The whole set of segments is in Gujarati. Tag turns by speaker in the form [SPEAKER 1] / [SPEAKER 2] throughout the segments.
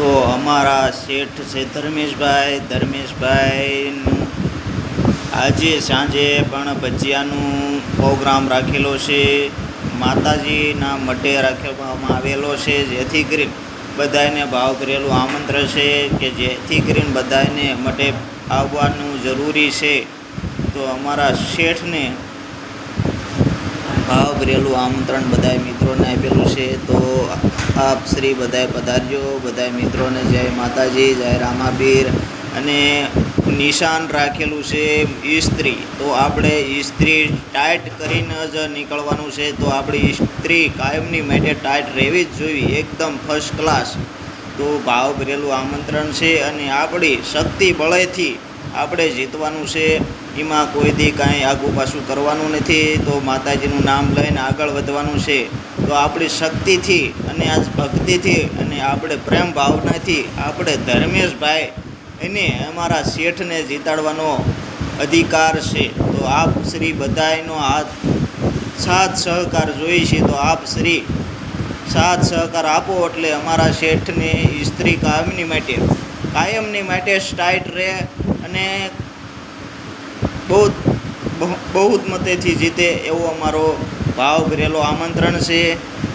[SPEAKER 1] તો અમારા શેઠ છે ધર્મેશભાઈનું આજે સાંજે પણ ભજીયાનું પ્રોગ્રામ રાખેલો છે. માતાજીના મઢે રાખવામાં આવેલો છે, જેથી કરીને બધાને ભાવભરેલું આમંત્રણ છે કે જેથી કરીને બધાને મઢે આવવાનું જરૂરી છે. તો અમારા શેઠને ભાવભરેલું આમંત્રણ બધા મિત્રોને આપેલું છે. તો આપ શ્રી બધાએ પધારજો. બધા મિત્રોને જય માતાજી, જય રામાબીર. અને નિશાન રાખેલું છે ઇસ્ત્રી. તો આપણે ઇસ્ત્રી ટાઈટ કરીને જ નીકળવાનું છે. તો આપણી ઇસ્ત્રી કાયમની માટે ટાઈટ રહેવી જ જોઈએ, એકદમ ફર્સ્ટ ક્લાસ. તો ભાવભરેલું આમંત્રણ છે અને આપણી શક્તિ બળેથી આપણે જીતવાનું છે. એમાં કોઈ દી કાંઈ આગું પાછું કરવાનું નથી. તો માતાજીનું નામ લઈને આગળ વધવાનું છે. તો આપણી શક્તિથી અને આજ ભક્તિથી અને આપણે પ્રેમ ભાવનાથી આપણે ધર્મેશભાઈ એને અમારા શેઠને જીતાડવાનો અધિકાર છે. તો આપ શ્રી બધાયનો હાથ સાથ સહકાર જોઈએ છે. તો આપ શ્રી સાથ સહકાર આપો એટલે અમારા શેઠને ઇસ્ત્રી કાયમની માટે ટાઈટ રહે અને બહુત મતેથી જીતે એવો અમારો ભાવભરેલો આમંત્રણ છે.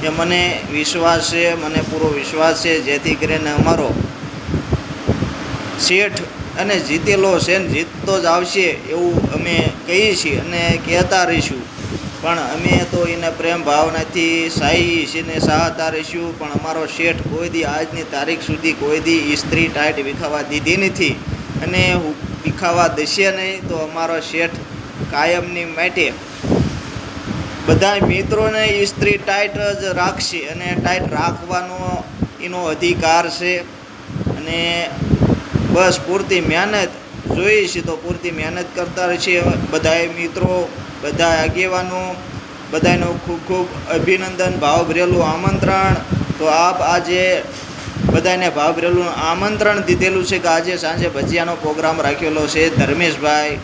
[SPEAKER 1] કે મને વિશ્વાસ છે, મને પૂરો વિશ્વાસ છે, જેથી કરીને અમારો શેઠ અને જીતેલો છે ને જીતતો જ આવશે એવું અમે કહીએ છીએ અને કહેતા રહીશું. પણ અમે તો એને પ્રેમ ભાવનાથી સાહી છે ને સહાતા રહીશું. પણ અમારો શેઠ કોઈ દી આજની તારીખ સુધી કોઈ દી ઇસ્ત્રી ટાઈટ વિખાવા દીધી નથી અને વિખાવા દેશે નહીં. તો અમારો શેઠ કાયમની માટે બધા મિત્રોને ઇસ્ત્રી ટાઈટ જ રાખશે અને ટાઈટ રાખવાનો એનો અધિકાર છે. અને બસ પૂરતી મહેનત જોઈએ છે તો પૂરતી મહેનત કરતા રહેશે બધાએ મિત્રો, બધા આગેવાનો, બધાનું ખૂબ ખૂબ અભિનંદન, ભાવભરેલું આમંત્રણ. તો આપ આજે બધાને ભાવભરેલું આમંત્રણ દીધેલું છે કે આજે સાંજે ભજીયાનો પ્રોગ્રામ રાખેલો છે ધર્મેશભાઈ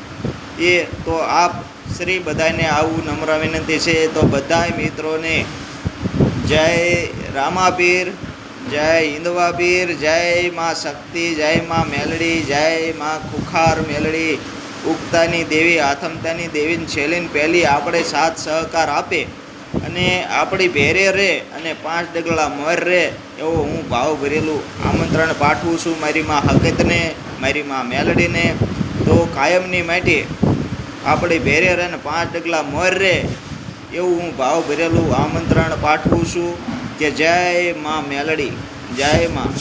[SPEAKER 1] એ. તો આપ શ્રી બધાને આવું નમ્ર વિનંતી છે. તો બધા મિત્રોને જય રામાબીર, જય હિન્દવાબીર, જય માં શક્તિ, જય માં મેલડી, જય માં ખુખાર મેલડી, ઉગતાની દેવી, આથમતાની દેવીને છેલ્લીને પહેલી આપણે સાથ સહકાર આપે અને આપણી ભેરે રહે અને 5 ડગલા મોર રહે એવું હું ભાવભરેલું આમંત્રણ પાઠવું છું મારી માં હકતને, મારી માં મેલડીને. તો કાયમની માટે આપણી ભેરે રહે ને 5 ડગલા મોર રહે એવું હું ભાવભરેલું આમંત્રણ પાઠવું છું. કે જય માં મેલડી, જય માં.